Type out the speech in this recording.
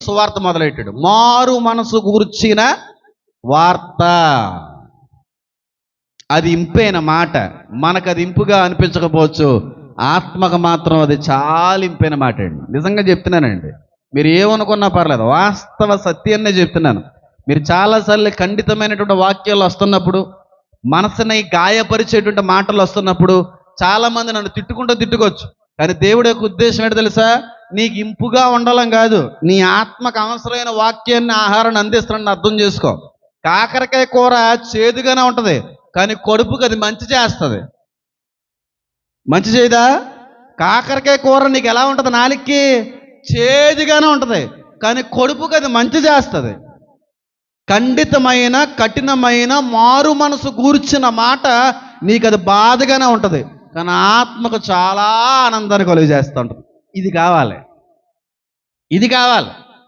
సువార్త మొదలెట్టాడు. మారు మనసు గూర్చిన వార్త. అది ఇంపైన మాట. మనకు అది ఇంపుగా అనిపించకపోవచ్చు, ఆత్మకు మాత్రం అది చాలా ఇంపైన మాట అండి. నిజంగా చెప్తున్నానండి, మీరు ఏమనుకున్నా పర్లేదు, వాస్తవ సత్యాన్నే చెప్తున్నాను. మీరు చాలాసార్లు ఖండితమైనటువంటి వాక్యాలు వస్తున్నప్పుడు, మనసుని గాయపరిచేటువంటి మాటలు వస్తున్నప్పుడు చాలామంది నన్ను తిట్టుకోవచ్చు. కానీ దేవుడి యొక్క ఉద్దేశం ఏంటో తెలుసా? నీకు ఇంపుగా ఉండాలని కాదు, నీ ఆత్మకు అవసరమైన వాక్యాన్ని, ఆహారాన్ని అందిస్తానని అర్థం చేసుకో. కాకరకాయ కూర చేదుగానే ఉంటుంది, కానీ కడుపుకి అది మంచి చేస్తుంది. మంచి చేయదా? కాకరకాయ కూర నీకు ఎలా ఉంటుంది? నాలుగుకి చేదుగానే ఉంటుంది, కానీ కడుపుకి అది మంచి చేస్తుంది. ఖండితమైన, కఠినమైన, మారు మనసు గూర్చిన మాట నీకు అది బాధగానే ఉంటుంది, కానీ ఆత్మకు చాలా ఆనందాన్ని కలుగజేస్తూ ఉంటుంది. ఇది కావాలి.